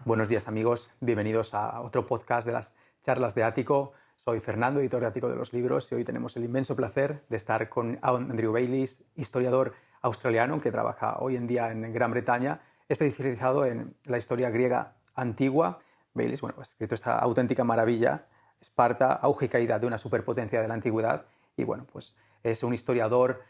Buenos días amigos, bienvenidos a otro podcast de las charlas de Ático. Soy Fernando, editor de Ático de los libros, y hoy tenemos el inmenso placer de estar con Andrew Bayliss, historiador australiano que trabaja hoy en día en Gran Bretaña, especializado en la historia griega antigua. Bayliss, ha escrito esta auténtica maravilla, Esparta, auge y caída de una superpotencia de la antigüedad, y es un historiador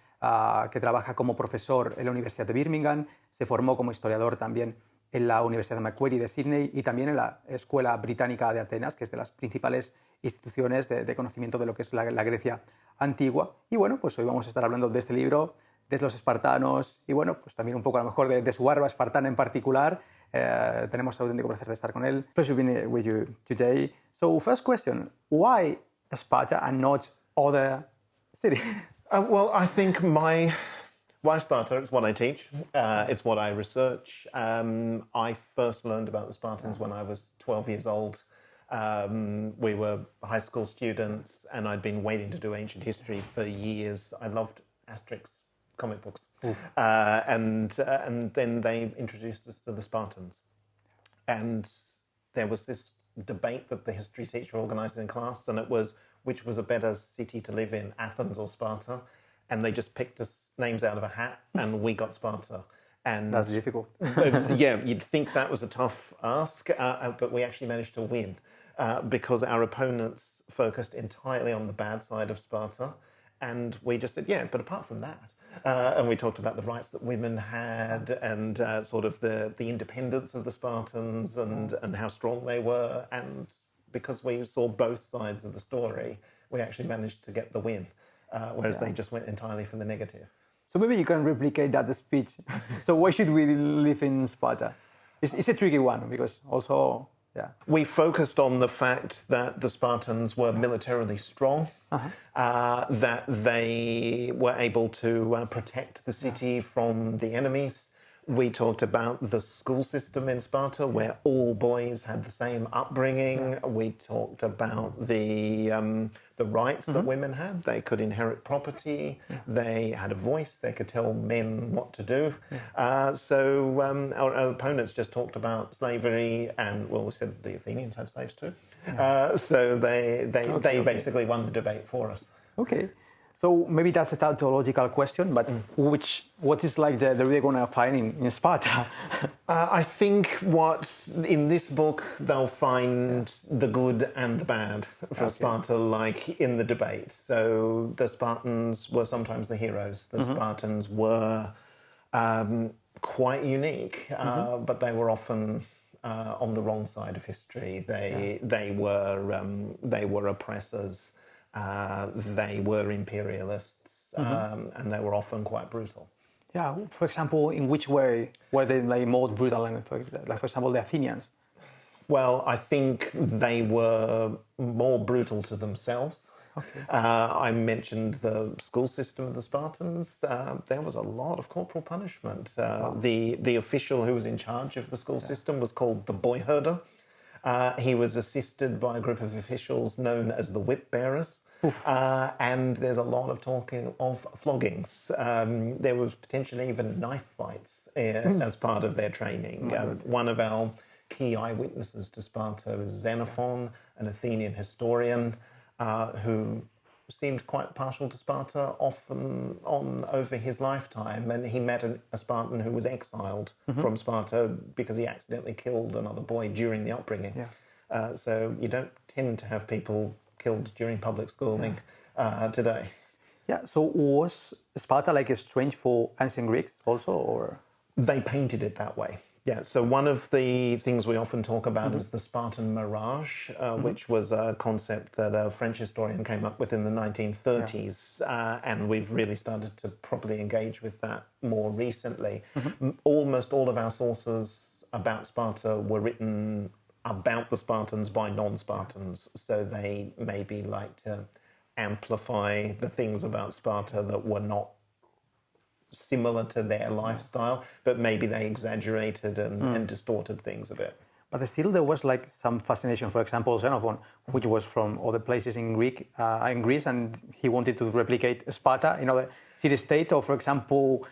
que trabaja como profesor en la Universidad de Birmingham, se formó como historiador también en la Universidad de Macquarie de Sydney y también en la Escuela Británica de Atenas, que es de las principales instituciones de conocimiento de lo que es la Grecia antigua. Y hoy vamos a estar hablando de este libro, de los espartanos y también un poco a lo mejor de su barba espartana en particular. Tenemos el auténtico placer de estar con él. Pleasure being with you today. So first question, why Sparta and not other cities? Well, I think why Sparta, it's what I teach, it's what I research. I first learned about the Spartans when I was 12 years old. We were high school students and I'd been waiting to do ancient history for years. I loved Asterix comic books. And then they introduced us to the Spartans. And there was this debate that the history teacher organised in class, and it was which was a better city to live in, Athens or Sparta. And they just picked us names out of a hat, and we got Sparta. And that's difficult. Yeah, you'd think that was a tough ask, but we actually managed to win because our opponents focused entirely on the bad side of Sparta. And we just said, yeah, but apart from that, and we talked about the rights that women had and sort of the independence of the Spartans and how strong they were. And because we saw both sides of the story, we actually managed to get the win, whereas they just went entirely for the negative. So maybe you can replicate that speech. So why should we live in Sparta? It's a tricky one because also, yeah. We focused on the fact that the Spartans were militarily strong, that they were able to protect the city from the enemies. We talked about the school system in Sparta, where all boys had the same upbringing. We talked about the rights that women had. They could inherit property. They had a voice. They could tell men what to do. So our opponents just talked about slavery, and we said the Athenians had slaves too. So they basically won the debate for us. Okay. So maybe that's a tautological question, but what is like the real going to find in Sparta? I think in this book they'll find the good and the bad for Sparta, like in the debate. So the Spartans were sometimes the heroes. The Spartans were quite unique, but they were often on the wrong side of history. They were oppressors. They were imperialists, and they were often quite brutal. Yeah, for example, in which way were they more brutal than, for example, the Athenians? Well, I think they were more brutal to themselves. Okay. I mentioned the school system of the Spartans. There was a lot of corporal punishment. The official who was in charge of the school system was called the boy herder. He was assisted by a group of officials known as the whip bearers. And there's a lot of talking of floggings. There was potentially even knife fights as part of their training. One of our key eyewitnesses to Sparta is Xenophon, an Athenian historian who seemed quite partial to Sparta often over his lifetime, and he met a Spartan who was exiled from Sparta because he accidentally killed another boy during the upbringing. Yeah. So you don't tend to have people killed during public schooling today. Yeah, so was Sparta like strange for ancient Greeks also, or? They painted it that way. Yeah, so one of the things we often talk about is the Spartan mirage, which was a concept that a French historian came up with in the 1930s, and we've really started to properly engage with that more recently. Almost all of our sources about Sparta were written about the Spartans by non-Spartans, so they maybe like to amplify the things about Sparta that were not similar to their lifestyle, but maybe they exaggerated and distorted things a bit. But still there was like some fascination. For example, Xenophon, which was from other places in Greece, and he wanted to replicate Sparta in other city-states. Or for example,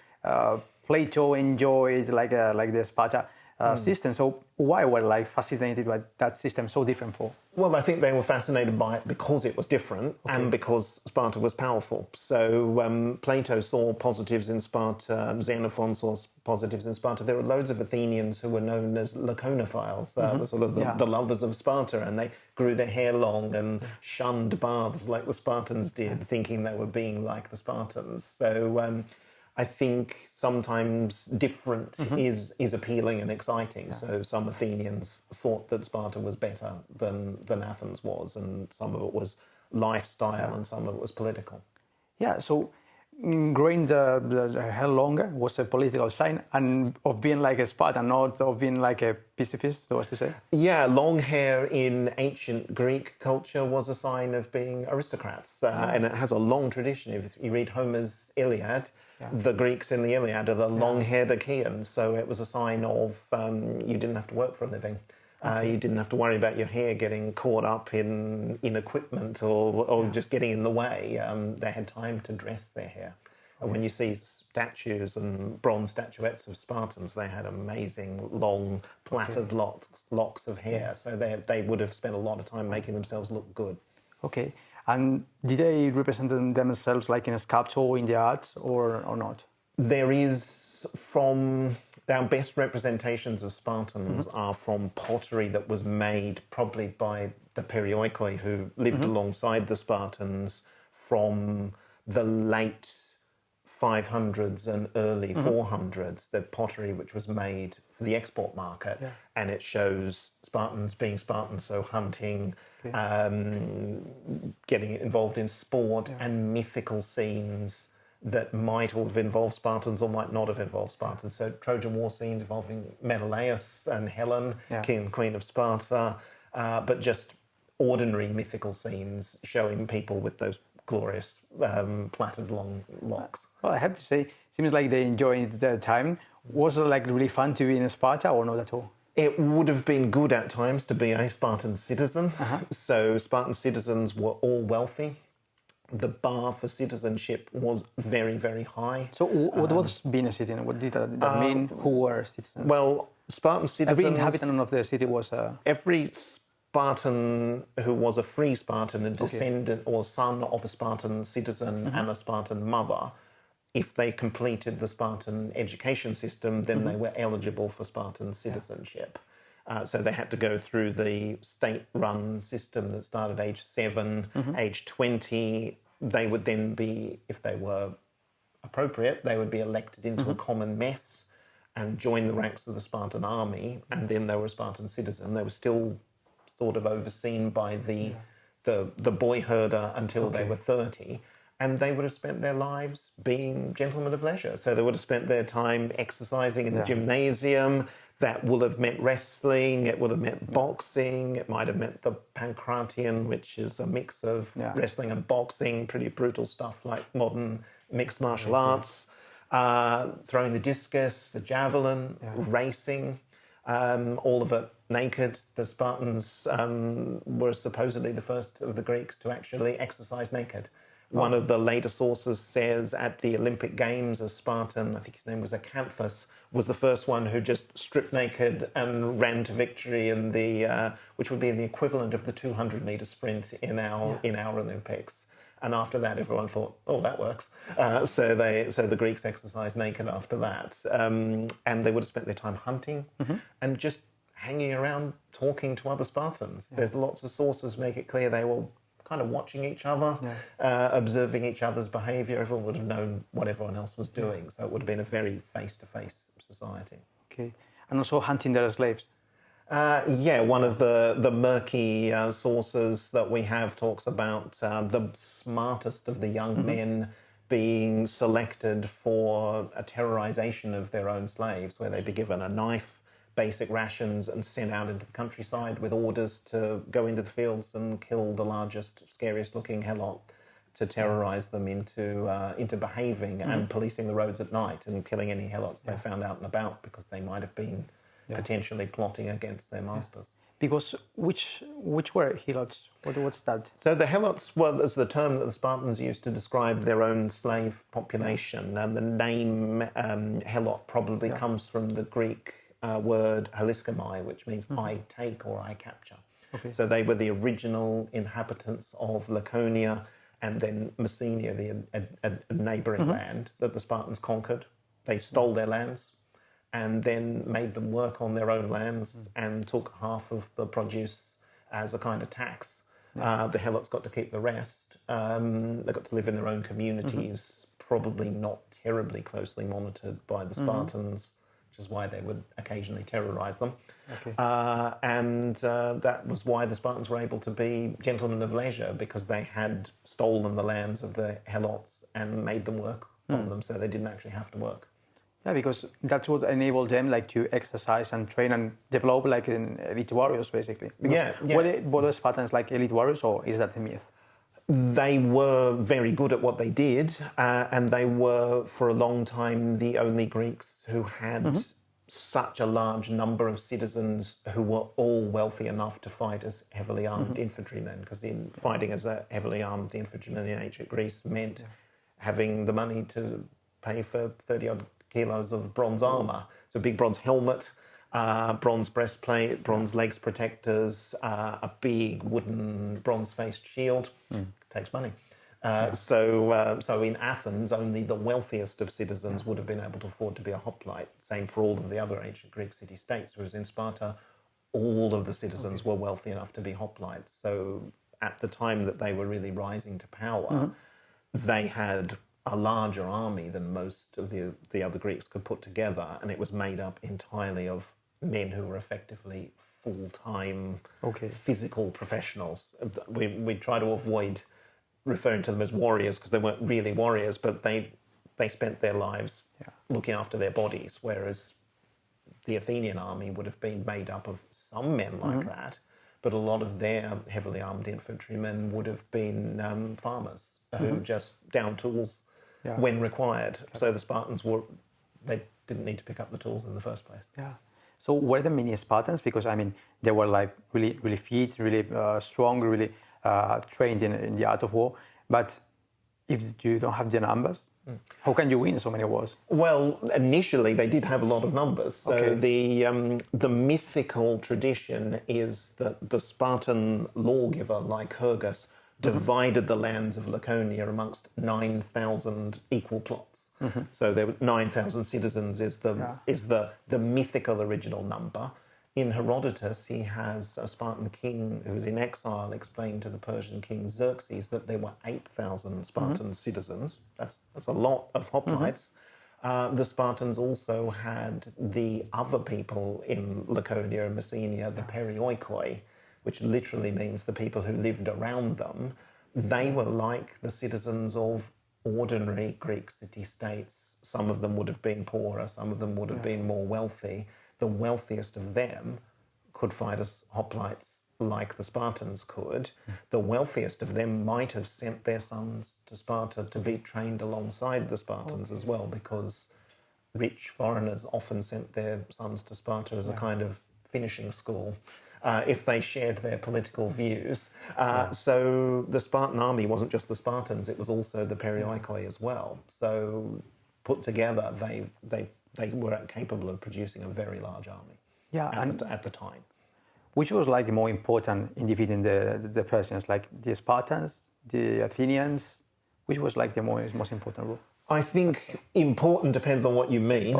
Plato enjoyed like the Sparta system. So why were like fascinated by that system so different for? Well, I think they were fascinated by it because it was different and because Sparta was powerful. So Plato saw positives in Sparta, Xenophon saw positives in Sparta. There were loads of Athenians who were known as laconophiles, the sort of the lovers of Sparta, and they grew their hair long and shunned baths like the Spartans did, thinking they were being like the Spartans. So I think sometimes different is appealing and exciting. Yeah. So some Athenians thought that Sparta was better than Athens was, and some of it was lifestyle and some of it was political. Yeah, so growing the hair longer was a political sign and of being like a Spartan, not of being like a pacifist, so as to say? Yeah, long hair in ancient Greek culture was a sign of being aristocrats, and it has a long tradition. If you read Homer's Iliad, the Greeks in the Iliad are the long-haired Achaeans, so it was a sign of you didn't have to work for a living. You didn't have to worry about your hair getting caught up in equipment or just getting in the way. They had time to dress their hair. And when you see statues and bronze statuettes of Spartans, they had amazing, long, plaited locks of hair. So they would have spent a lot of time making themselves look good. Okay. And did they represent themselves like in a sculpture, in the art, or not? There is our best representations of Spartans are from pottery that was made probably by the Perioikoi who lived alongside the Spartans from the late 500s and early 400s, the pottery which was made for the export market, and it shows Spartans being Spartans, so hunting, getting involved in sport and mythical scenes that might have involved Spartans or might not have involved Spartans. So Trojan War scenes involving Menelaus and Helen, king and queen of Sparta, but just ordinary mythical scenes showing people with those glorious plaited long locks. Well, I have to say, it seems like they enjoyed their time. Was it like really fun to be in Sparta or not at all? It would have been good at times to be a Spartan citizen. So Spartan citizens were all wealthy. The bar for citizenship was very, very high. So what was being a citizen? What did that mean? Who were citizens? Well, Spartan citizens... Every inhabitant of the city was... Every Spartan who was a free Spartan, a descendant or son of a Spartan citizen and a Spartan mother, if they completed the Spartan education system, then they were eligible for Spartan citizenship. So they had to go through the state-run system that started age 7, age 20. They would then be, if they were appropriate, they would be elected into a common mess and join the ranks of the Spartan army, and then they were a Spartan citizen. They were still sort of overseen by the boy herder until they were 30. And they would have spent their lives being gentlemen of leisure. So they would have spent their time exercising in the gymnasium. That will have meant wrestling. It would have meant boxing. It might have meant the pancration, which is a mix of wrestling and boxing, pretty brutal stuff like modern mixed martial arts. Throwing the discus, the javelin, racing, all of it naked. The Spartans were supposedly the first of the Greeks to actually exercise naked. One of the later sources says at the Olympic Games, a Spartan, I think his name was Acanthus, was the first one who just stripped naked and ran to victory in the, which would be the equivalent of the 200-meter sprint in our Olympics. And after that, everyone thought, oh, that works. So the Greeks exercised naked after that. And they would have spent their time hunting and just hanging around talking to other Spartans. There's lots of sources make it clear they were kind of watching each other, observing each other's behaviour. Everyone would have known what everyone else was doing. So it would have been a very face-to-face society. Okay. And also hunting their slaves. One of the murky sources that we have talks about the smartest of the young men being selected for a terrorization of their own slaves, where they'd be given a knife, basic rations, and sent out into the countryside with orders to go into the fields and kill the largest, scariest-looking helot to terrorize them into behaving and policing the roads at night and killing any helots they found out and about because they might have been potentially plotting against their masters. Because which were helots? What's that? So the helots was the term that the Spartans used to describe their own slave population, and the name helot probably comes from the Greek word haliskamai, which means I take or I capture. Okay. So they were the original inhabitants of Laconia and then Messenia, a neighbouring land that the Spartans conquered. They stole their lands and then made them work on their own lands and took half of the produce as a kind of tax. The Helots got to keep the rest. They got to live in their own communities, probably not terribly closely monitored by the Spartans, which is why they would occasionally terrorise them. Okay. And that was why the Spartans were able to be gentlemen of leisure, because they had stolen the lands of the Helots and made them work on them, so they didn't actually have to work. Yeah, because that's what enabled them like to exercise and train and develop like in elite warriors, basically. Because were the Spartans like elite warriors, or is that a myth? They were very good at what they did, and they were for a long time the only Greeks who had such a large number of citizens who were all wealthy enough to fight as heavily armed infantrymen, because in fighting as a heavily armed infantryman in ancient Greece meant having the money to pay for 30-odd kilos of bronze armour. So a big bronze helmet, bronze breastplate, bronze legs protectors, a big wooden bronze-faced shield. Takes money. So in Athens, only the wealthiest of citizens would have been able to afford to be a hoplite. Same for all of the other ancient Greek city-states, whereas in Sparta, all of the citizens were wealthy enough to be hoplites. So at the time that they were really rising to power, they had a larger army than most of the other Greeks could put together, and it was made up entirely of men who were effectively full-time physical professionals. We try to avoid referring to them as warriors because they weren't really warriors, but they spent their lives looking after their bodies, whereas the Athenian army would have been made up of some men like that, but a lot of their heavily armed infantrymen would have been farmers who just downed tools when required. So the Spartans they didn't need to pick up the tools in the first place. Yeah. So were the mini Spartans? Because I mean, they were like really, really fit, really strong, really trained in the art of war. But if you don't have the numbers, how can you win so many wars? Well, initially they did have a lot of numbers. So the mythical tradition is that the Spartan lawgiver, Lycurgus, divided the lands of Laconia amongst 9,000 equal plots. So there were 9,000 citizens is the mythical original number. In Herodotus, he has a Spartan king who was in exile explain to the Persian king Xerxes that there were 8,000 Spartan citizens. That's a lot of hoplites. The Spartans also had the other people in Laconia and Messenia, the perioikoi, which literally means the people who lived around them. They were like the citizens of ordinary Greek city-states. Some of them would have been poorer, some of them would have been more wealthy. The wealthiest of them could fight as hoplites like the Spartans could. The wealthiest of them might have sent their sons to Sparta to be trained alongside the Spartans as well, because rich foreigners often sent their sons to Sparta as a kind of finishing school. If they shared their political views. So the Spartan army wasn't just the Spartans, it was also the perioikoi as well. So put together, they were capable of producing a very large army at the time. Which was like more important in defeating the Persians, like the Spartans, the Athenians? Which was like the most important role? I think important depends on what you mean.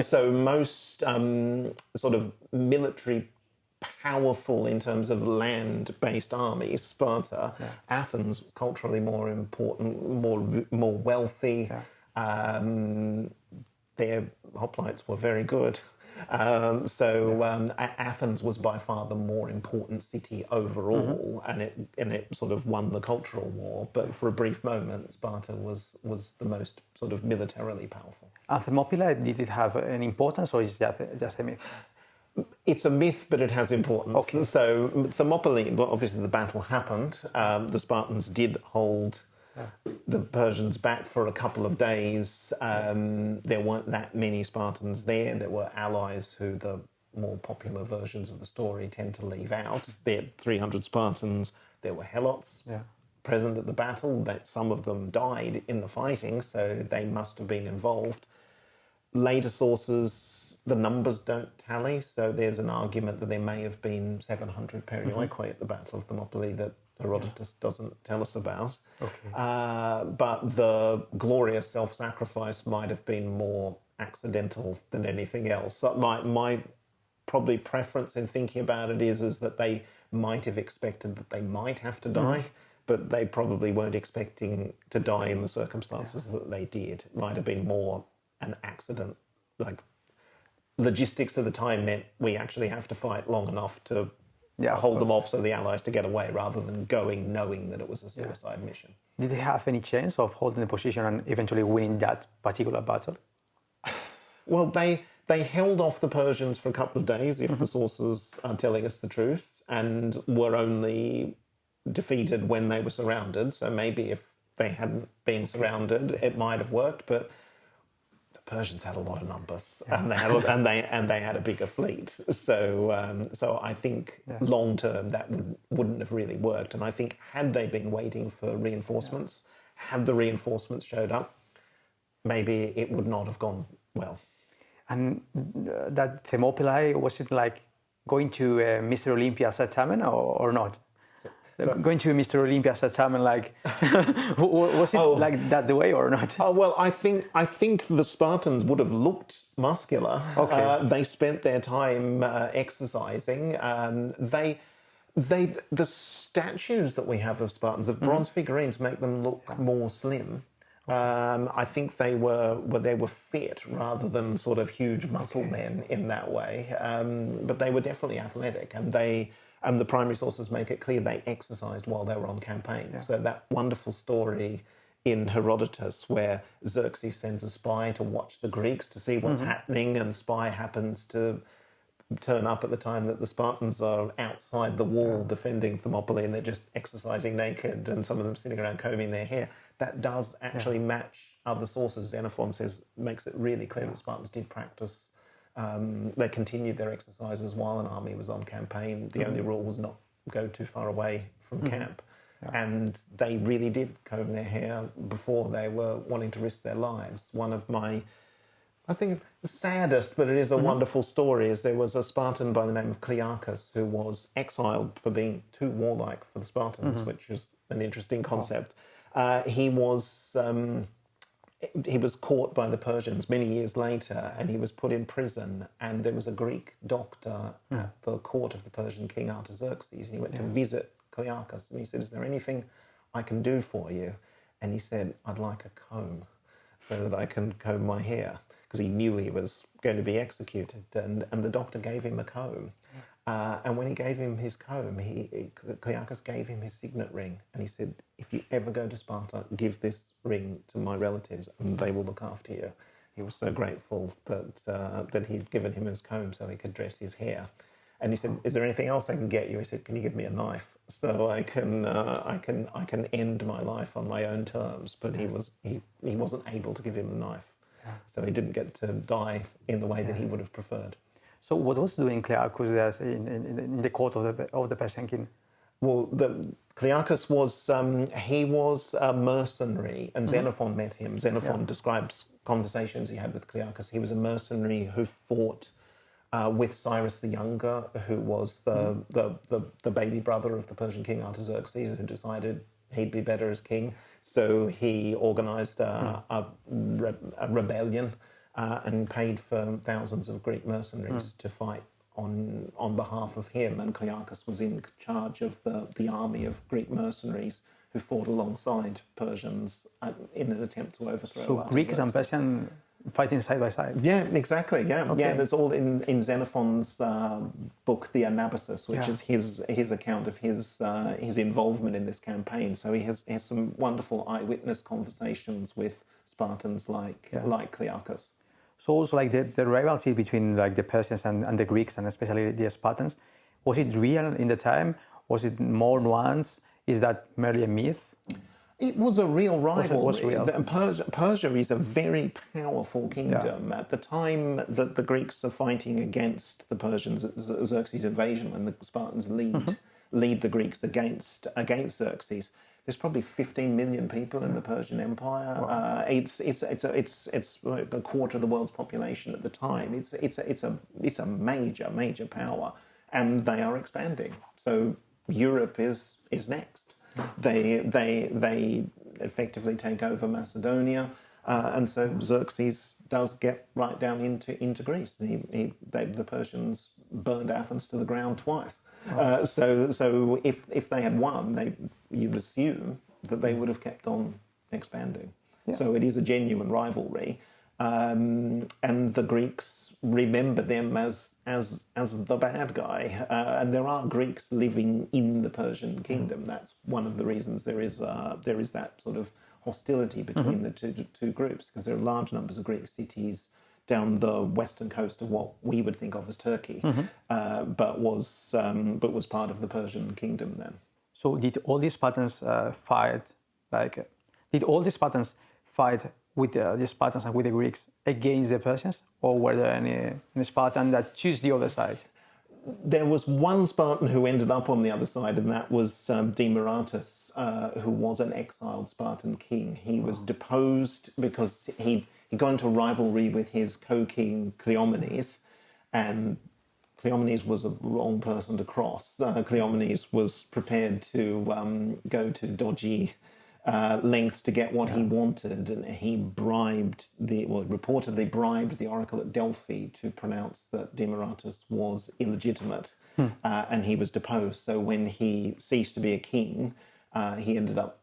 So most sort of military powerful in terms of land-based armies, Sparta. Athens was culturally more important, more wealthy. Their hoplites were very good. Athens was by far the more important city overall, and it sort of won the cultural war. But for a brief moment, Sparta was the most sort of militarily powerful. And Thermopylae, did it have an importance, or is it just a myth? It's a myth, but it has importance. So Thermopylae, well, obviously the battle happened. The Spartans did hold the Persians back for a couple of days. There weren't that many Spartans there. There were allies who the more popular versions of the story tend to leave out. There were 300 Spartans. There were Helots present at the battle. Some of them died in the fighting, so they must have been involved. later sources, the numbers don't tally, so there's an argument that there may have been 700 perioikoi at the Battle of Thermopylae that Herodotus doesn't tell us about. Okay. But the glorious self-sacrifice might have been more accidental than anything else. So my probably preference in thinking about it is that they might have expected that they might have to die, but they probably weren't expecting to die in the circumstances that they did. It might have been more an accident. Like, logistics of the time meant we actually have to fight long enough to hold them off so the Allies to get away, rather than going knowing that it was a suicide mission. Did they have any chance of holding the position and eventually winning that particular battle? Well, they held off the Persians for a couple of days, if the sources are telling us the truth, and were only defeated when they were surrounded. So maybe if they hadn't been surrounded, it might have worked. But the Persians had a lot of numbers, and they had a bigger fleet. So I think long term that wouldn't have really worked. And I think had they been waiting for reinforcements, had the reinforcements showed up, maybe it would not have gone well. And that Thermopylae, was it like going to Mr. Olympia Satamen or not? Going to Mr. Olympia Satamen, like, was it like that the way or not? Oh, well, I think the Spartans would have looked muscular. Okay. They spent their time exercising. The statues that we have of Spartans, of bronze figurines, make them look more slim. I think they were fit rather than sort of huge muscle men in that way. But they were definitely athletic, and the primary sources make it clear they exercised while they were on campaign. Yeah. So that wonderful story in Herodotus where Xerxes sends a spy to watch the Greeks to see what's happening, and the spy happens to turn up at the time that the Spartans are outside the wall defending Thermopylae, and they're just exercising naked, and some of them sitting around combing their hair. That does actually match other sources. Xenophon makes it really clear that Spartans did practice. They continued their exercises while an army was on campaign. The only rule was not go too far away from camp. Yeah. And they really did comb their hair before they were wanting to risk their lives. One of my, I think, the saddest, but it is a wonderful story, is there was a Spartan by the name of Clearchus who was exiled for being too warlike for the Spartans, which is an interesting concept. He was caught by the Persians many years later, and he was put in prison, and there was a Greek doctor at the court of the Persian king Artaxerxes, and he went to visit Clearchus, and he said, "Is there anything I can do for you?" And he said, "I'd like a comb so that I can comb my hair," because he knew he was going to be executed, and the doctor gave him a comb. And when he gave him his comb, Clearchus gave him his signet ring, and he said, "If you ever go to Sparta, give this ring to my relatives, and they will look after you." He was so grateful that he'd given him his comb so he could dress his hair. And he said, "Is there anything else I can get you?" He said, "Can you give me a knife so I can end my life on my own terms?" But he wasn't able to give him the knife, so he didn't get to die in the way that he would have preferred. So what was doing Clearchus in the court of the Persian king? Well, Clearchus was a mercenary, and Xenophon met him. Xenophon describes conversations he had with Clearchus. He was a mercenary who fought with Cyrus the Younger, who was the baby brother of the Persian king Artaxerxes, who decided he'd be better as king. So he organized a rebellion and paid for thousands of Greek mercenaries to fight on behalf of him. And Clearchus was in charge of the army of Greek mercenaries who fought alongside Persians in an attempt to overthrow Artaxerxes. So Greeks and Persians fighting side by side? Yeah, exactly, yeah. Okay. Yeah, there's all in Xenophon's book, The Anabasis, which is his account of his involvement in this campaign. So he has some wonderful eyewitness conversations with Spartans like Clearchus. So also like the rivalry between like the Persians and the Greeks, and especially the Spartans, was it real in the time? Was it more nuanced? Is that merely a myth? It was a real rival. Was real. Persia is a very powerful kingdom. At the time that the Greeks are fighting against the Persians, Xerxes' invasion, and the Spartans lead the Greeks against Xerxes, there's probably 15 million people in the Persian Empire. Wow. It's like a quarter of the world's population at the time. It's a major power, and they are expanding. So Europe is next. They effectively take over Macedonia, and so Xerxes does get right down into Greece. The Persians burned Athens to the ground twice. So if they had won, you'd assume that they would have kept on expanding. Yeah. So it is a genuine rivalry, and the Greeks remember them as the bad guy. And there are Greeks living in the Persian kingdom. That's one of the reasons there is that sort of hostility between the two groups, because there are large numbers of Greek cities down the western coast of what we would think of as Turkey, but was part of the Persian kingdom then. So did all these Spartans fight? Did all the Spartans fight with the Spartans and with the Greeks against the Persians, or were there any Spartan that chose the other side? There was one Spartan who ended up on the other side, and that was Demaratus, who was an exiled Spartan king. He was deposed because he got into a rivalry with his co-king Cleomenes, and Cleomenes was a wrong person to cross. Cleomenes was prepared to go to dodgy lengths to get what he wanted, and he reportedly bribed the oracle at Delphi to pronounce that Demaratus was illegitimate, and he was deposed. So when he ceased to be a king, he ended up,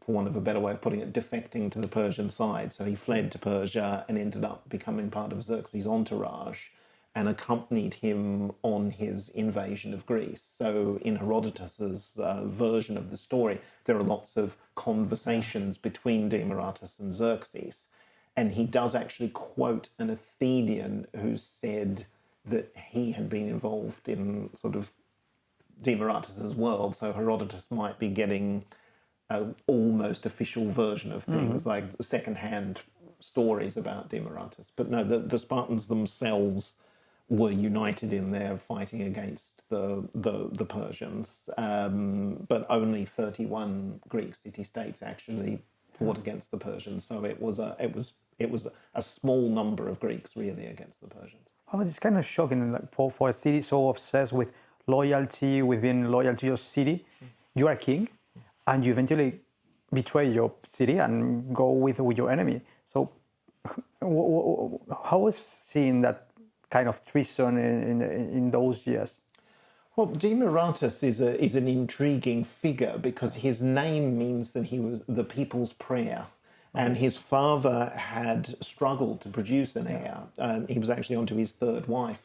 for want of a better way of putting it, defecting to the Persian side. So he fled to Persia and ended up becoming part of Xerxes' entourage and accompanied him on his invasion of Greece. So in Herodotus's version of the story, there are lots of conversations between Demaratus and Xerxes. And he does actually quote an Athenian who said that he had been involved in sort of Demaratus's world. So Herodotus might be getting an almost official version of things, like second-hand stories about Demaratus. But no, the Spartans themselves were united in their fighting against the Persians, but only 31 Greek city-states actually fought against the Persians. So it was a small number of Greeks really against the Persians. Oh, it's kind of shocking, like, for a city so obsessed with loyalty, with being loyal to your city. You are king, and you eventually betray your city and go with your enemy. So how was seeing that kind of treason in those years? Well, Demaratus is an intriguing figure because his name means that he was the people's prayer. And his father had struggled to produce an heir. He was actually onto his third wife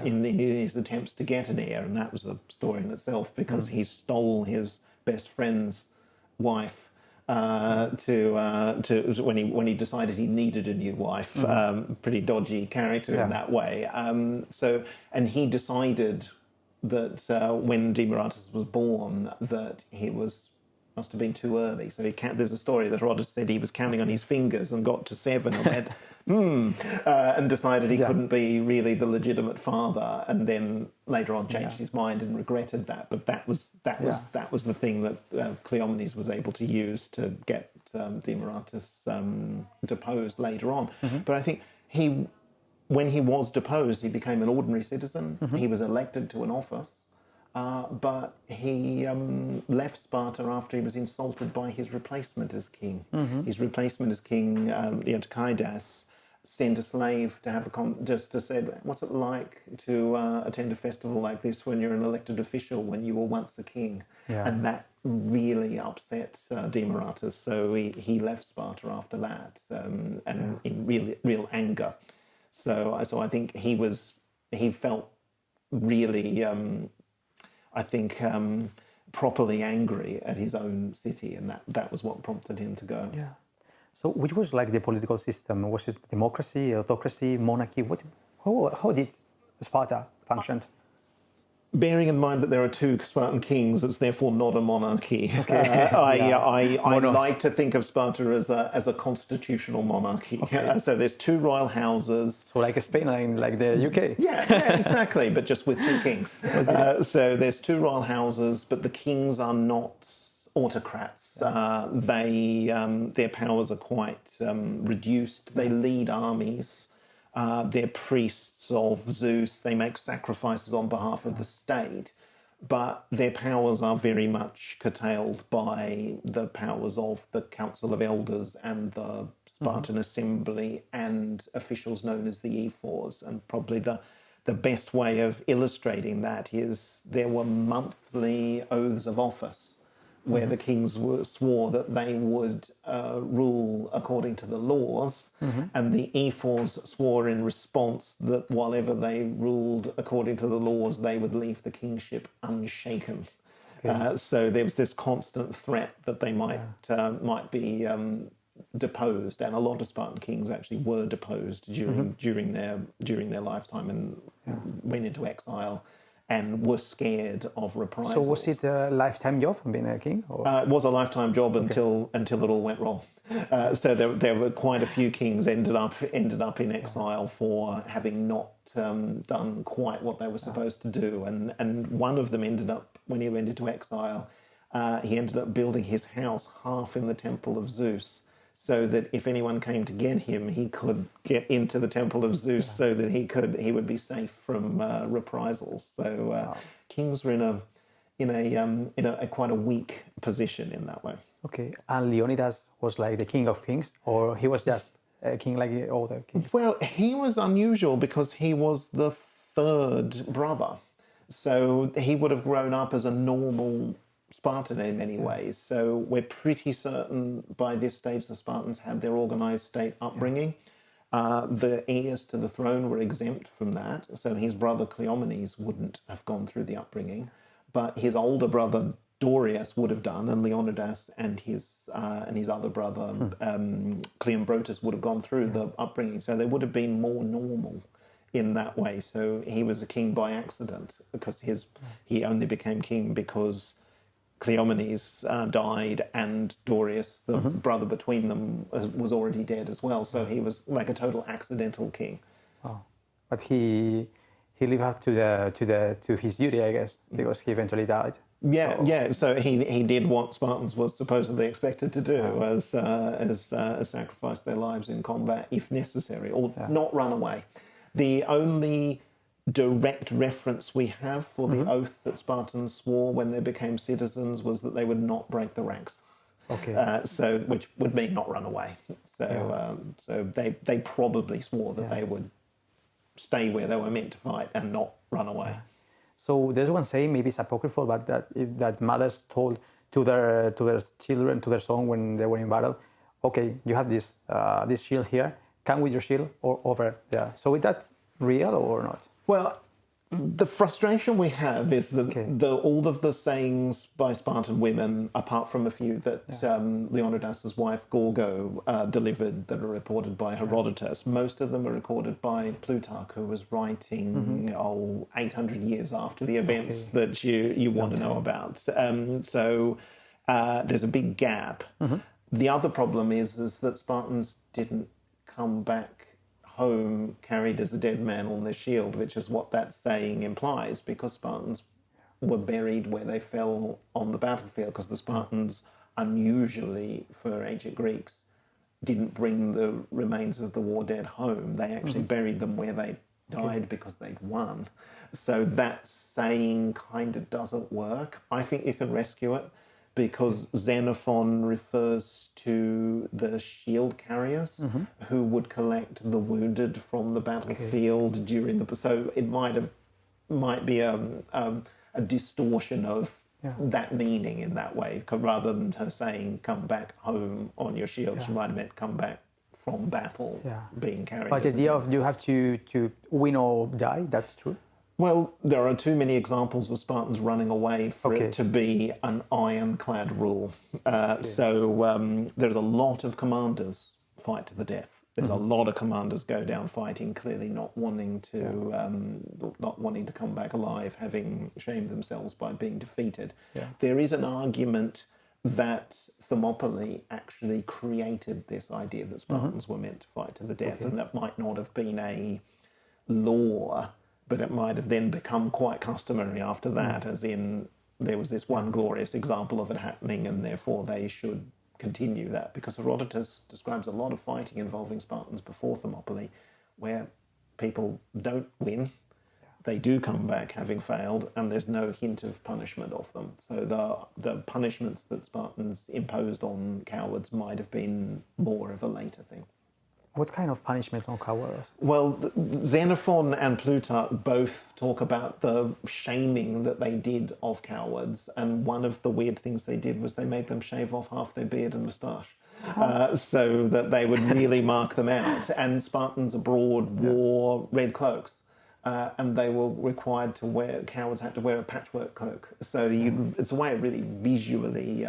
in his attempts to get an heir. And that was a story in itself, because he stole his best friend's wife when he decided he needed a new wife. Pretty dodgy character in that way. And he decided that when Demaratus was born, that he must have been too early. So there's a story that Herodotus said he was counting on his fingers and got to 7 and went, and decided he couldn't be really the legitimate father, and then later on changed his mind and regretted that. But that was the thing that Cleomenes was able to use to get Demaratus deposed later on. But I think when he was deposed, he became an ordinary citizen. He was elected to an office. But he left Sparta after he was insulted by his replacement as king. His replacement as king, Criados, sent a slave to have just to say, what's it like to attend a festival like this when you're an elected official, when you were once a king? And that really upset Demaratus. So he left Sparta after that, and in real anger. So I think he felt really... properly angry at his own city, and that was what prompted him to go. Yeah. So which was like the political system? Was it democracy, autocracy, monarchy? How did Sparta function? Bearing in mind that there are 2 Spartan kings, it's therefore not a monarchy. Okay. I like to think of Sparta as a constitutional monarchy. Okay. So there's 2 royal houses. So like Spain, like the UK. Yeah, exactly, but just with 2 kings. So there's 2 royal houses, but the kings are not autocrats. Their powers are quite reduced. They lead armies. They're priests of Zeus. They make sacrifices on behalf of the state. But their powers are very much curtailed by the powers of the Council of Elders and the Spartan Assembly and officials known as the ephors. And probably the best way of illustrating that is there were monthly oaths of office where the kings swore that they would rule according to the laws, and the ephors swore in response that whilever they ruled according to the laws, they would leave the kingship unshaken. Okay. So there was this constant threat that they might be deposed, and a lot of Spartan kings actually were deposed during their lifetime and went into exile and were scared of reprisals. So was it a lifetime job being a king? Or? It was a lifetime job until it all went wrong. So there were quite a few kings ended up in exile for having not done quite what they were supposed to do. And one of them ended up, when he went into exile, he ended up building his house half in the temple of Zeus, so that if anyone came to get him, he could get into the temple of Zeus, so that he would be safe from reprisals. So kings were in a quite a weak position in that way. Okay, and Leonidas was like the king of kings, or he was just a king like the other kings? Well, he was unusual because he was the third brother, so he would have grown up as a normal Spartan in many ways. So we're pretty certain by this stage the Spartans had their organized state upbringing. The heirs to the throne were exempt from that. So his brother Cleomenes wouldn't have gone through the upbringing, but his older brother Dorius would have done, and Leonidas and his other brother Cleombrotus would have gone through the upbringing. So they would have been more normal in that way. So he was a king by accident because he only became king because Cleomenes died, and Dorius, the brother between them, was already dead as well. So he was like a total accidental king. Oh, but he lived up to his duty, I guess, because he eventually died. So he did what Spartans were supposedly expected to do, as sacrifice their lives in combat if necessary, or not run away. The only direct reference we have for the oath that Spartans swore when they became citizens was that they would not break the ranks. Okay. So which would mean not run away. So they probably swore that they would stay where they were meant to fight and not run away. So there's one saying, maybe it's apocryphal, but that mothers told to their children, to their son when they were in battle, okay, you have this shield here, come with your shield or over there. So is that real or not? Well, the frustration we have is that all of the sayings by Spartan women, apart from a few that Leonidas' wife Gorgo delivered that are reported by Herodotus, most of them are recorded by Plutarch, who was writing 800 years after the events that you want to know about. So there's a big gap. The other problem is that Spartans didn't come back home carried as a dead man on their shield, which is what that saying implies, because Spartans were buried where they fell on the battlefield, because the Spartans, unusually for ancient Greeks, didn't bring the remains of the war dead home. They actually buried them where they died because they'd won. So that saying kind of doesn't work. I think you can rescue it, because Xenophon refers to the shield carriers who would collect the wounded from the battlefield during the... So it might be a distortion of that meaning in that way. Rather than her saying, come back home on your shield, she might have meant come back from battle being carried. But the idea of you have to win or die, that's true? Well, there are too many examples of Spartans running away for it to be an ironclad rule. So there's a lot of commanders fight to the death. There's a lot of commanders go down fighting, clearly not wanting to come back alive, having shamed themselves by being defeated. There is an argument that Thermopylae actually created this idea that Spartans were meant to fight to the death, and that might not have been a law, but it might have then become quite customary after that, as in there was this one glorious example of it happening, and therefore they should continue that, because Herodotus describes a lot of fighting involving Spartans before Thermopylae where people don't win. They do come back having failed, and there's no hint of punishment of them. So the punishments that Spartans imposed on cowards might have been more of a later thing. What kind of punishments on cowards? Well, Xenophon and Plutarch both talk about the shaming that they did of cowards, and one of the weird things they did was they made them shave off half their beard and moustache, so that they would really mark them out. And Spartans abroad wore red cloaks. And they were required to wear, cowards had to wear a patchwork cloak. So it's a way of really visually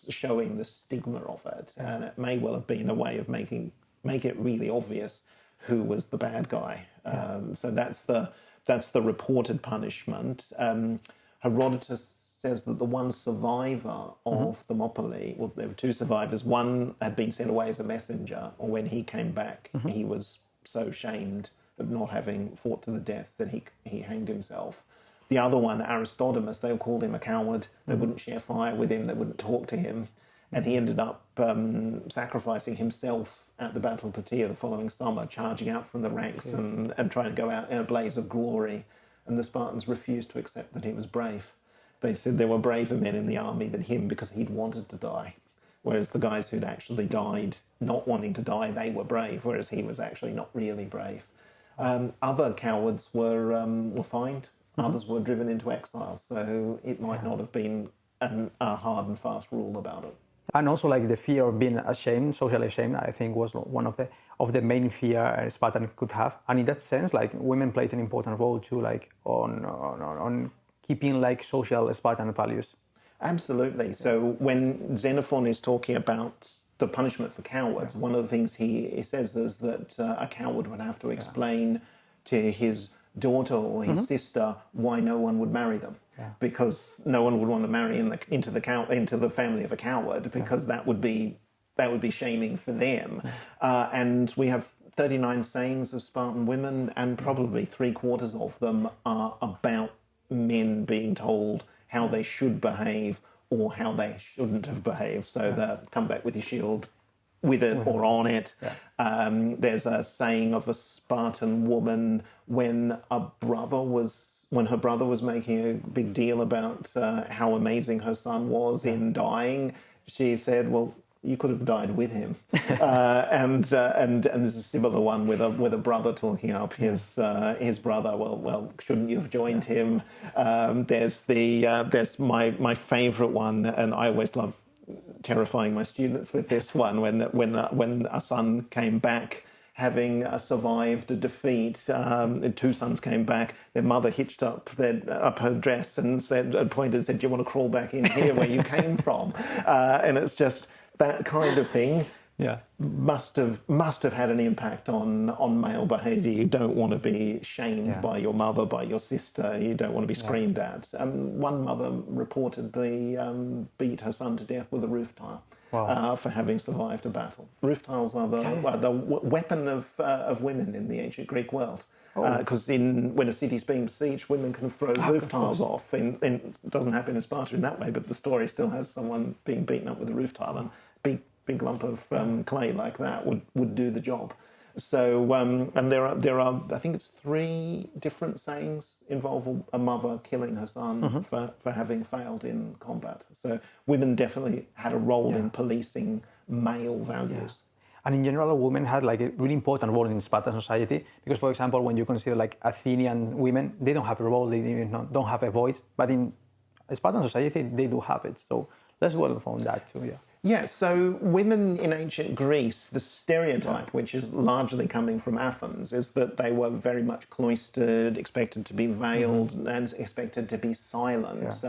showing the stigma of it. And it may well have been a way of make it really obvious who was the bad guy. So that's the reported punishment. Herodotus says that the one survivor of Thermopylae, well, there were two survivors. One had been sent away as a messenger, or when he came back, he was so shamed of not having fought to the death that he hanged himself. The other one, Aristodemus, they called him a coward. They wouldn't share fire with him. They wouldn't talk to him. And he ended up sacrificing himself at the Battle of Plataea the following summer, charging out from the ranks and trying to go out in a blaze of glory. And the Spartans refused to accept that he was brave. They said there were braver men in the army than him because he'd wanted to die. Whereas the guys who'd actually died not wanting to die, they were brave, whereas he was actually not really brave. Other cowards were fined. Others were driven into exile. So it might not have been a hard and fast rule about it. And also, like the fear of being ashamed, socially ashamed, I think was one of the main fear a Spartan could have. And in that sense, like women played an important role too, like on keeping like social Spartan values. Absolutely. So when Xenophon is talking about the punishment for cowards, one of the things he says is that a coward would have to explain to his daughter or his sister why no one would marry them, because no one would want to marry into the family of a coward, because that would be shaming for them. And we have 39 sayings of Spartan women, and probably 3/4 of them are about men being told how they should behave or how they shouldn't have behaved. So that come back with your shield with it or on it. There's a saying of a Spartan woman when her brother was making a big deal about how amazing her son was in dying. She said, well, you could have died with him. And there's a similar one with a brother talking up his brother. Well, shouldn't you have joined him? There's my favourite one, and I always love terrifying my students with this one. When a son came back, having survived a defeat, two sons came back. Their mother hitched up her dress and said, "Do you want to crawl back in here where you came from?" And it's just that kind of thing. Must have had an impact on male behaviour. You don't want to be shamed by your mother, by your sister. You don't want to be screamed at. One mother reportedly beat her son to death with a roof tile. For having survived a battle. Roof tiles are the weapon of women in the ancient Greek world. Because when a city's being besieged, women can throw roof tiles off. It doesn't happen in Sparta in that way, but the story still has someone being beaten up with a roof tile, and big lump of clay like that would do the job. So and there are I think it's 3 different sayings involve a mother killing her son for having failed in combat. So women definitely had a role in policing male values. And in general, women had like a really important role in Spartan society because, for example, when you consider like Athenian women, they don't have a role, they don't have a voice, but in Spartan society, they do have it. So let's dwell on that too, Yeah, so women in ancient Greece, the stereotype, which is largely coming from Athens, is that they were very much cloistered, expected to be veiled, and expected to be silent.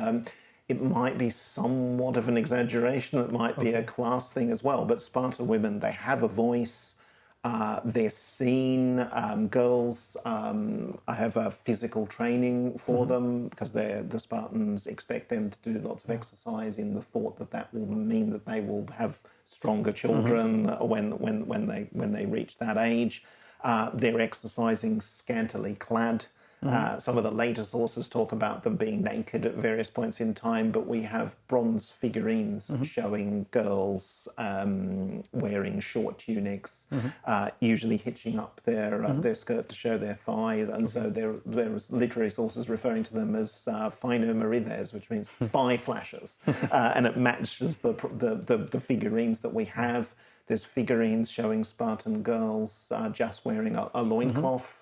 It might be somewhat of an exaggeration. It might be a class thing as well. But Spartan women, they have a voice. They're seen. Girls have a physical training for them because the Spartans expect them to do lots of exercise in the thought that will mean that they will have stronger children when they reach that age. They're exercising scantily clad. Some of the later sources talk about them being naked at various points in time, but we have bronze figurines showing girls wearing short tunics, usually hitching up their skirt to show their thighs, and so there was literary sources referring to them as phainomerides, which means thigh flashes, and it matches the figurines that we have. There's figurines showing Spartan girls just wearing a loincloth,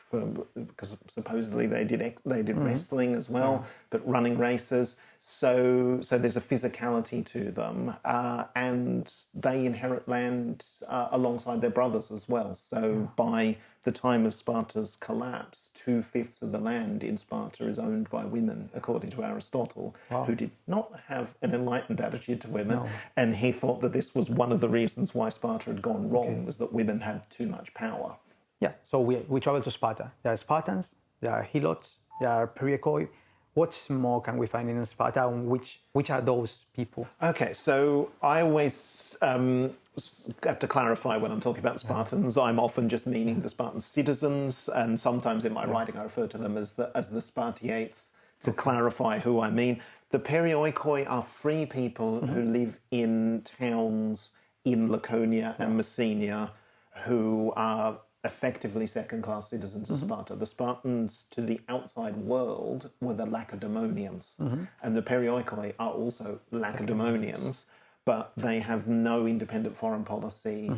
because supposedly they did wrestling as well, but running races. So there's a physicality to them, and they inherit land alongside their brothers as well. So by the time of Sparta's collapse, 2/5 of the land in Sparta is owned by women, according to Aristotle, who did not have an enlightened attitude to women, and he thought that this was one of the reasons why Sparta had gone wrong, was that women had too much power. Yeah, so we travel to Sparta. There are Spartans, there are Helots, there are Perioikoi. What more can we find in Sparta, and which are those people? Okay, so I always have to clarify when I'm talking about Spartans. I'm often just meaning the Spartan citizens, and sometimes in my writing I refer to them as the Spartiates to clarify who I mean. The Perioikoi are free people who live in towns in Laconia and Messenia who are effectively second-class citizens of Sparta. The Spartans to the outside world were the Lacedaemonians, and the Perioikoi are also Lacedaemonians, but they have no independent foreign policy.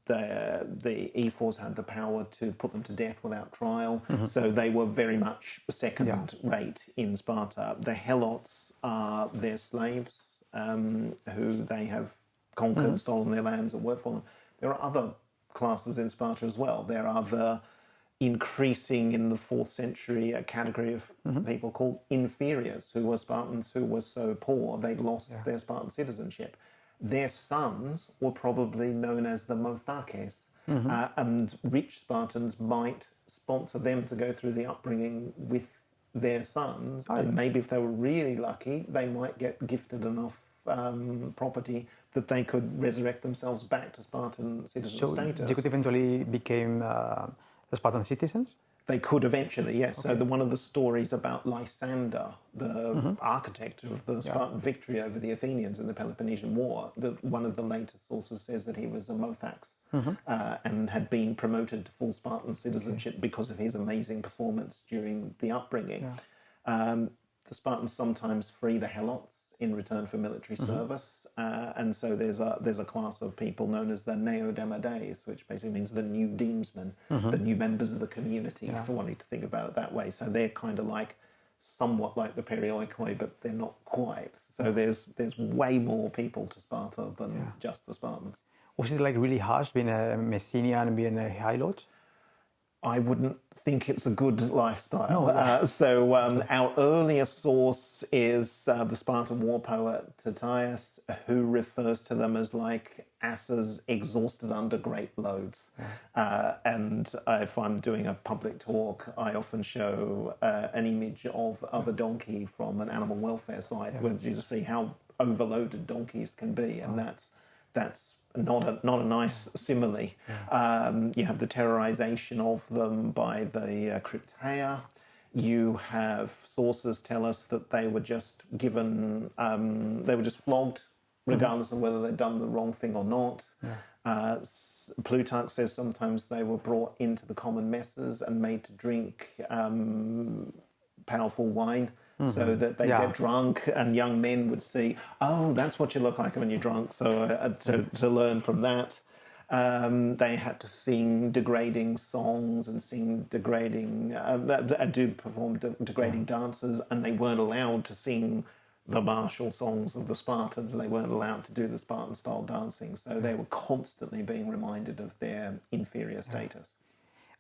The ephors had the power to put them to death without trial, so they were very much second-rate in Sparta. The Helots are their slaves, who they have conquered, stolen their lands, and worked for them. There are other classes in Sparta as well. There are the increasing in the 4th century a category of people called inferiors, who were Spartans who were so poor they'd lost their Spartan citizenship. Their sons were probably known as the Motharches, and rich Spartans might sponsor them to go through the upbringing with their sons, and maybe if they were really lucky, they might get gifted enough property that they could resurrect themselves back to Spartan citizen status. They could eventually become Spartan citizens? They could eventually, yes. So one of the stories about Lysander, the architect of the Spartan victory over the Athenians in the Peloponnesian War, one of the later sources says that he was a Mothax and had been promoted to full Spartan citizenship because of his amazing performance during the upbringing. The Spartans sometimes free the Helots in return for military service, and so there's a class of people known as the Neodemades, which basically means the new demesmen, the new members of the community, for wanting to think about it that way. So they're kind of like somewhat like the Perioikoi, but they're not quite. So there's way more people to Sparta than just the Spartans. Was it like really harsh being a Messenian and being a Helot? I wouldn't think it's a good lifestyle. Our earliest source is the Spartan war poet Tyrtaeus, who refers to them as like asses exhausted under great loads. And if I'm doing a public talk, I often show an image of a donkey from an animal welfare site, where you just see how overloaded donkeys can be, and that's not a nice simile. You have the terrorization of them by the Crypteia. You have sources tell us that they were just given, they were just flogged, regardless of whether they'd done the wrong thing or not. Plutarch says sometimes they were brought into the common messes and made to drink powerful wine, so that they get drunk, and young men would see, oh, that's what you look like when you're drunk. So to learn from that, they had to sing degrading songs and sing degrading, perform degrading dances, and they weren't allowed to sing the martial songs of the Spartans. They weren't allowed to do the Spartan style dancing. So they were constantly being reminded of their inferior status.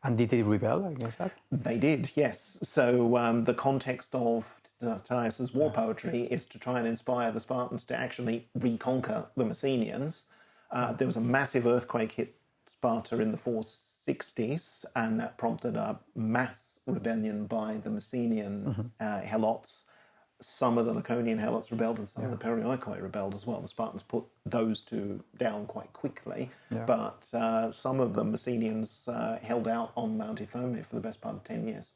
And did they rebel against that? They did, yes. So the context of Tyrtaeus' war poetry is to try and inspire the Spartans to actually reconquer the Messenians. There was a massive earthquake hit Sparta in the 460s, and that prompted a mass rebellion by the Messenian Helots. some of the Laconian helots rebelled and some of the Perioikoi rebelled as well. The Spartans put those two down quite quickly, but some of the Messenians held out on Mount Ithome for the best part of 10 years.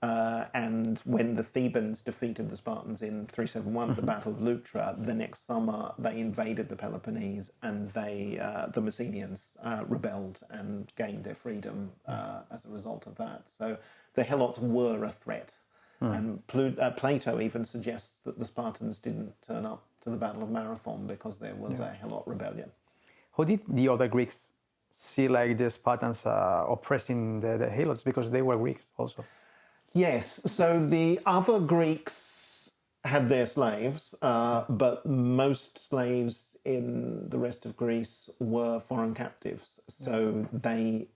And when the Thebans defeated the Spartans in 371 at the Battle of Leuctra, the next summer they invaded the Peloponnese, and the Messenians rebelled and gained their freedom as a result of that. So the helots were a threat. And Plato even suggests that the Spartans didn't turn up to the Battle of Marathon because there was a helot rebellion. How did the other Greeks see like the Spartans oppressing the helots, because they were Greeks also? Yes, so the other Greeks had their slaves, but most slaves in the rest of Greece were foreign captives. So they,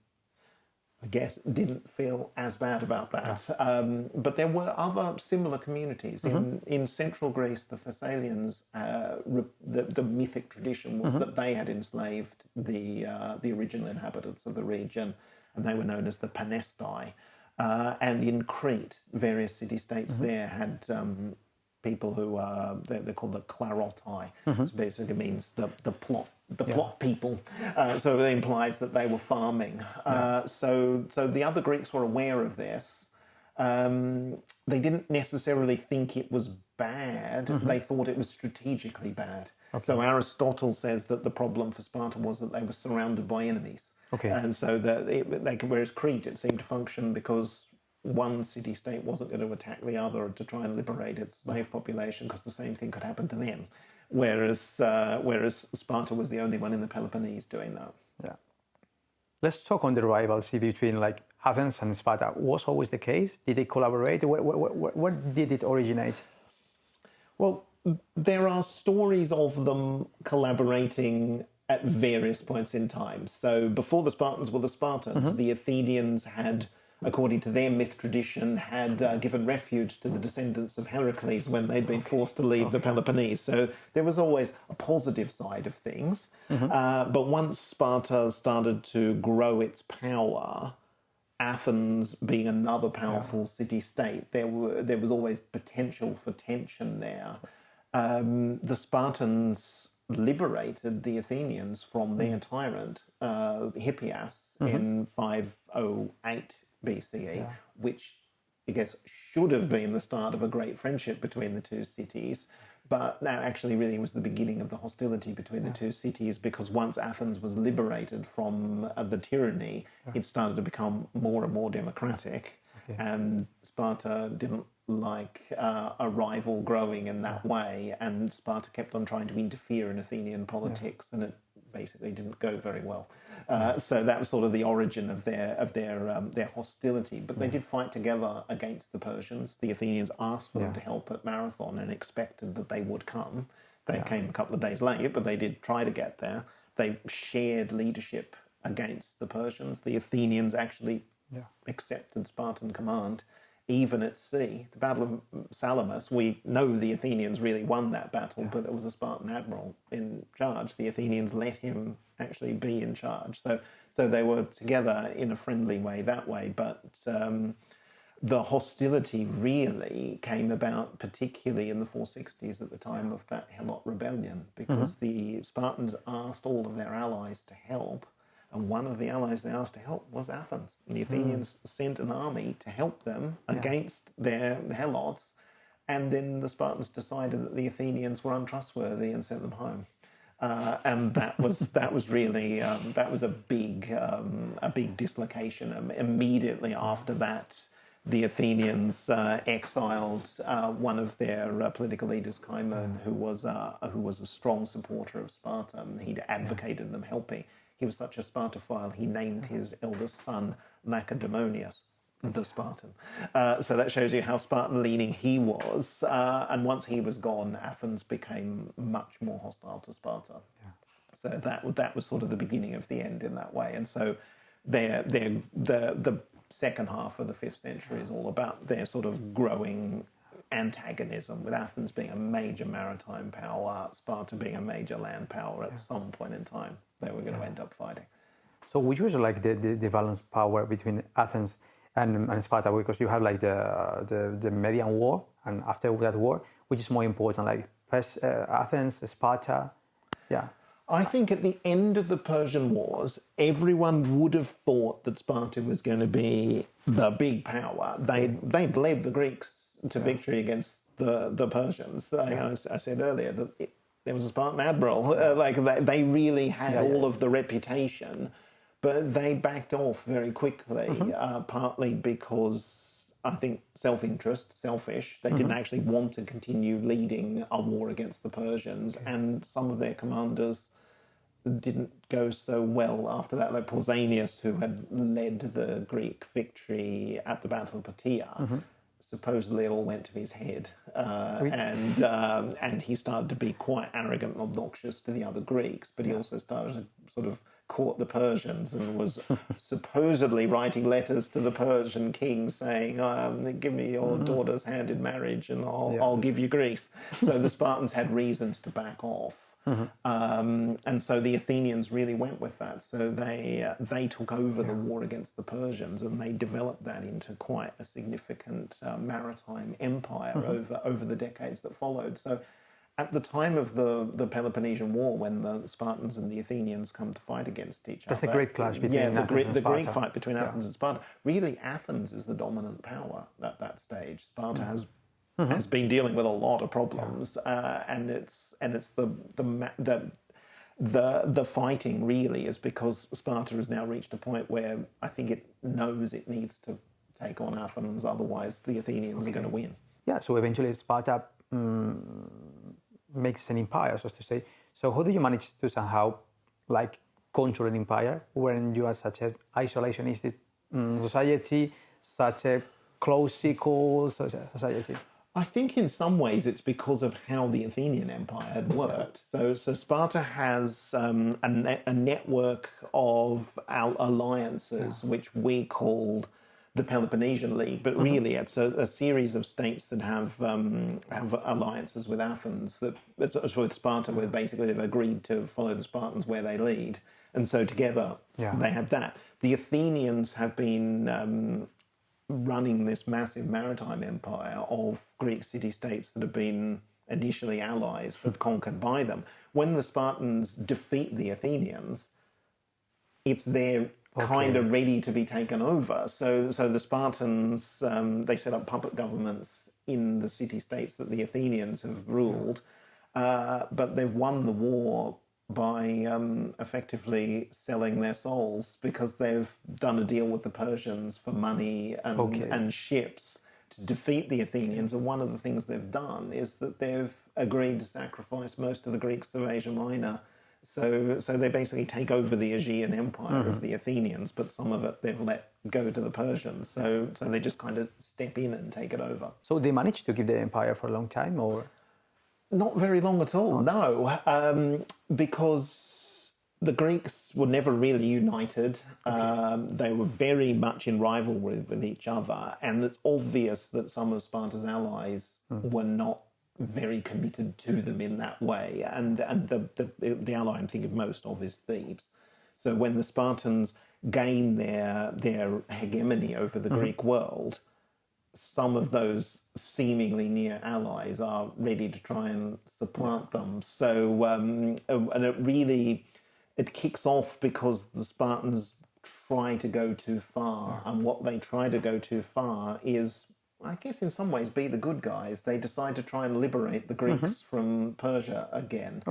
I guess, didn't feel as bad about that. But there were other similar communities. In central Greece, the Thessalians, the mythic tradition was that they had enslaved the original inhabitants of the region, and they were known as the Panestai. And in Crete, various city-states there had people who they're called the Klarotai, which basically means the plot people. So it implies that they were farming. So the other Greeks were aware of this. They didn't necessarily think it was bad. They thought it was strategically bad. So Aristotle says that the problem for Sparta was that they were surrounded by enemies. And so whereas Crete, it seemed to function because one city-state wasn't going to attack the other to try and liberate its slave population, because the same thing could happen to them. Whereas Sparta was the only one in the Peloponnese doing that. Yeah. Let's talk on the rivalry between like Athens and Sparta. Was always the case? Did they collaborate? Where did it originate? Well, there are stories of them collaborating at various points in time. So before the Spartans were the Spartans, the Athenians had, according to their myth tradition, had given refuge to the descendants of Heracles when they'd been forced to leave the Peloponnese. So there was always a positive side of things. But once Sparta started to grow its power, Athens being another powerful city-state, there was always potential for tension there. The Spartans liberated the Athenians from their tyrant, Hippias, in 508 BCE, which I guess should have been the start of a great friendship between the two cities. But that actually really was the beginning of the hostility between the two cities, because once Athens was liberated from the tyranny, it started to become more and more democratic. And Sparta didn't like a rival growing in that way, and Sparta kept on trying to interfere in Athenian politics, and it basically didn't go very well. So that was sort of the origin of their hostility. But they did fight together against the Persians. The Athenians asked for them to help at Marathon and expected that they would come. They came a couple of days late, but they did try to get there. They shared leadership against the Persians. The Athenians actually accepted Spartan command, even at sea. The Battle of Salamis, we know the Athenians really won that battle, but it was a Spartan admiral in charge. The Athenians let him actually be in charge. So they were together in a friendly way that way, but the hostility really came about particularly in the 460s at the time of that Helot rebellion, because the Spartans asked all of their allies to help, and one of the allies they asked to help was Athens. And the Athenians sent an army to help them against their Helots, and then the Spartans decided that the Athenians were untrustworthy and sent them home. And that was really a big dislocation. Immediately after that, the Athenians exiled one of their political leaders, Cimon, who was a strong supporter of Sparta. And he'd advocated them helping. He was such a Spartophile, he named his eldest son Lacedaemonius, the Spartan. So that shows you how Spartan-leaning he was. And once he was gone, Athens became much more hostile to Sparta. So that was sort of the beginning of the end in that way. And so the second half of the 5th century is all about their sort of growing antagonism, with Athens being a major maritime power, Sparta being a major land power. At some point in time, they were going to end up fighting. So which was like the balanced power between Athens and Sparta? Because you have like the Median War, and after that war, which is more important, like Athens, Sparta? Yeah. I think at the end of the Persian Wars, everyone would have thought that Sparta was going to be the big power. They'd led the Greeks to victory against the Persians. I said earlier that there was a Spartan admiral. They really had all of the reputation, but they backed off very quickly, partly because I think self-interest, selfish. They didn't actually want to continue leading a war against the Persians, and some of their commanders didn't go so well after that, like Pausanias, who had led the Greek victory at the Battle of Plataea. Supposedly it all went to his head, and he started to be quite arrogant and obnoxious to the other Greeks, but he also started to sort of court the Persians and was supposedly writing letters to the Persian king saying, give me your daughter's hand in marriage and I'll give you Greece. So the Spartans had reasons to back off. And so the Athenians really went with that. So they took over the war against the Persians, and they developed that into quite a significant maritime empire over the decades that followed. So at the time of the Peloponnesian War, when the Spartans and the Athenians come to fight against each other. That's the great clash between Athens and Sparta. The Greek fight between Athens and Sparta. Really, Athens is the dominant power at that stage. Sparta has been dealing with a lot of problems, and it's the fighting really is because Sparta has now reached a point where I think it knows it needs to take on Athens, otherwise the Athenians are going to win. Yeah, so eventually Sparta makes an empire, so to say. So how do you manage to somehow control an empire when you are such an isolationist society, such a close-equal society? I think in some ways it's because of how the Athenian Empire had worked. So Sparta has a network of alliances, which we called the Peloponnesian League, but really it's a series of states that have alliances with Athens, with Sparta, where basically they've agreed to follow the Spartans where they lead. And so together they have that. The Athenians have been running this massive maritime empire of Greek city-states that have been initially allies but conquered by them. When the Spartans defeat the Athenians, it's their kind of ready to be taken over. So the Spartans, they set up puppet governments in the city-states that the Athenians have ruled, but they've won the war by effectively selling their souls because they've done a deal with the Persians for money and ships to defeat the Athenians. And one of the things they've done is that they've agreed to sacrifice most of the Greeks of Asia Minor. So they basically take over the Aegean Empire of the Athenians, but some of it they've let go to the Persians. So they just kind of step in and take it over. So they managed to keep the empire for a long time, or? Not very long at all, no. Because the Greeks were never really united. They were very much in rivalry with each other. And it's obvious that some of Sparta's allies were not very committed to them in that way. And the ally I'm thinking most of is Thebes. So when the Spartans gain their hegemony over the Greek world, some of those seemingly near allies are ready to try and supplant them. So, and it kicks off because the Spartans try to go too far. And what they try to go too far is, I guess in some ways, be the good guys. They decide to try and liberate the Greeks from Persia again.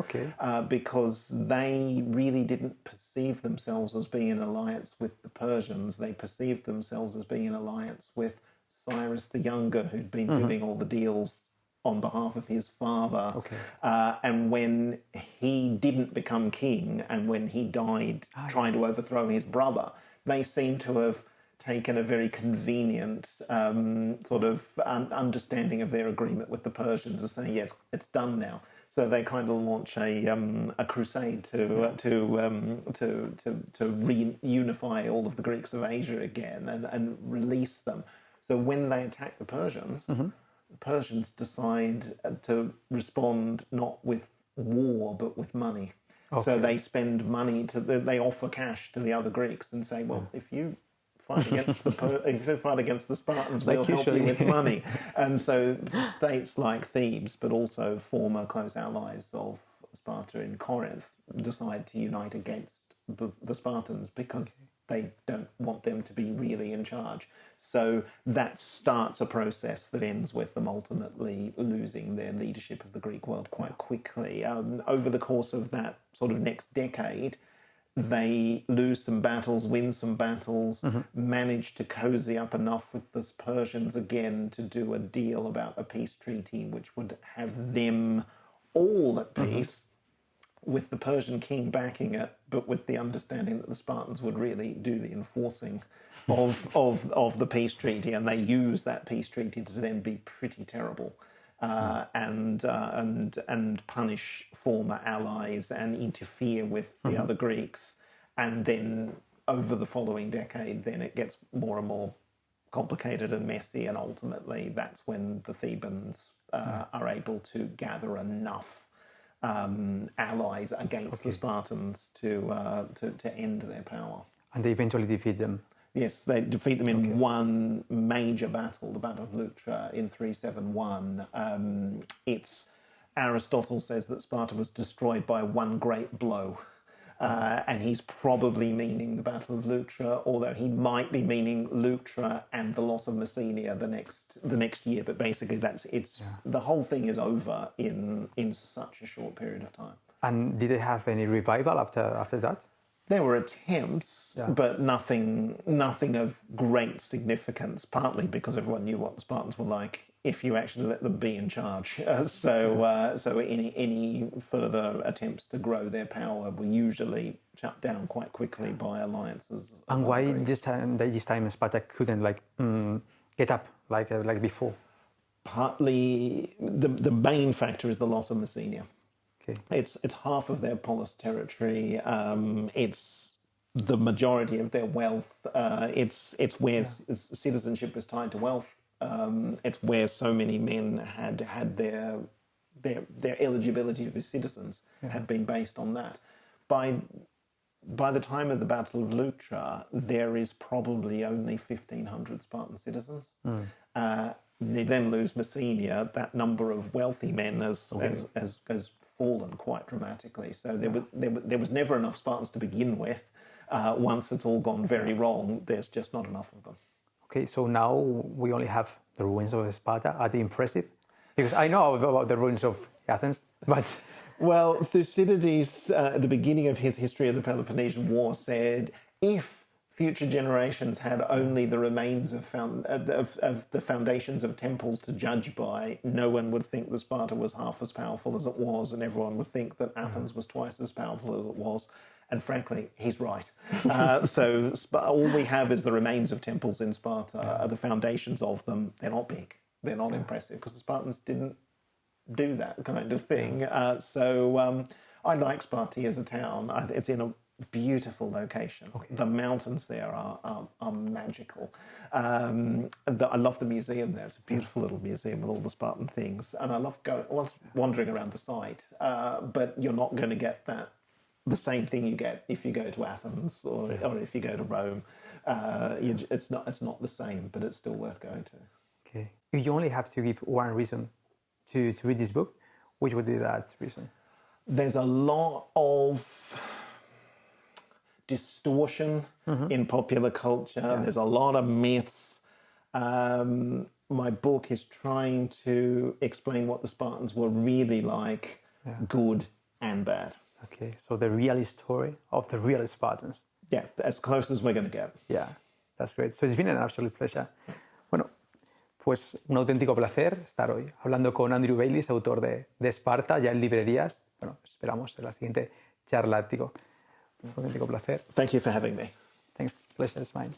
Because they really didn't perceive themselves as being in alliance with the Persians. They perceived themselves as being in alliance with Cyrus the Younger, who'd been doing all the deals on behalf of his father. And when he didn't become king and when he died trying to overthrow his brother, they seem to have taken a very convenient sort of understanding of their agreement with the Persians and saying, yes, it's done now. So they kind of launch a crusade to reunify all of the Greeks of Asia again and release them. So when they attack the Persians, the Persians decide to respond not with war, but with money. So they spend money, they offer cash to the other Greeks and say, well, if you fight against the Spartans, Like we'll help you usually. with money. And so states like Thebes, but also former close allies of Sparta in Corinth, decide to unite against the Spartans because they don't want them to be really in charge. So that starts a process that ends with them ultimately losing their leadership of the Greek world quite quickly. Over the course of that sort of next decade, they lose some battles, win some battles, manage to cozy up enough with the Persians again to do a deal about a peace treaty which would have them all at peace, with the Persian king backing it, but with the understanding that the Spartans would really do the enforcing of the peace treaty, and they use that peace treaty to then be pretty terrible and punish former allies and interfere with the other Greeks. And then over the following decade, then it gets more and more complicated and messy, and ultimately that's when the Thebans are able to gather enough allies against the Spartans to end their power. And they eventually defeat them. Yes, they defeat them in one major battle, the Battle of Leuctra in 371. Aristotle says that Sparta was destroyed by one great blow. And he's probably meaning the Battle of Leuctra, although he might be meaning Leuctra and the loss of Messenia the next year. But basically, the whole thing is over in such a short period of time. And did they have any revival after that? There were attempts, but nothing of great significance, partly because everyone knew what the Spartans were like if you actually let them be in charge. So any further attempts to grow their power were usually shut down quite quickly by alliances. And why this time Sparta couldn't get up like before? Partly, the main factor is the loss of Messenia. Okay. It's half of their polis territory. It's the majority of their wealth. It's where citizenship is tied to wealth. It's where so many men had their eligibility to be citizens had been based on that. By the time of the Battle of Leuctra, there is probably only 1,500 Spartan citizens. They then lose Messenia. That number of wealthy men has fallen quite dramatically. So there was never enough Spartans to begin with. Once it's all gone very wrong, there's just not enough of them. Okay, so now we only have the ruins of Sparta. Are they impressive? Because I know about the ruins of Athens, but... Well, Thucydides, at the beginning of his History of the Peloponnesian War, said, if future generations had only the remains of the foundations of temples to judge by, no one would think that Sparta was half as powerful as it was, and everyone would think that Athens was twice as powerful as it was. And frankly, he's right. So all we have is the remains of temples in Sparta, the foundations of them. They're not big. They're not impressive, because the Spartans didn't do that kind of thing. I like Sparta as a town. It's in a beautiful location. The mountains there are magical. I love the museum there. It's a beautiful little museum with all the Spartan things. And I love wandering around the site. But you're not going to get the same thing you get if you go to Athens or if you go to Rome. It's not the same, but it's still worth going to. Okay. If you only have to give one reason to read this book, which would be that reason? There's a lot of distortion in popular culture. There's a lot of myths. My book is trying to explain what the Spartans were really like, good and bad. Okay, so the real story of the real Spartans. Yeah, as close as we're going to get. Yeah, that's great. So it's been an absolute pleasure. Bueno, pues un auténtico placer estar hoy hablando con Andrew Bayliss, autor de Esparta, ya en librerías. Bueno, esperamos en la siguiente charla, Ático. Un auténtico placer. Thank you for having me. Thanks. Pleasure is mine.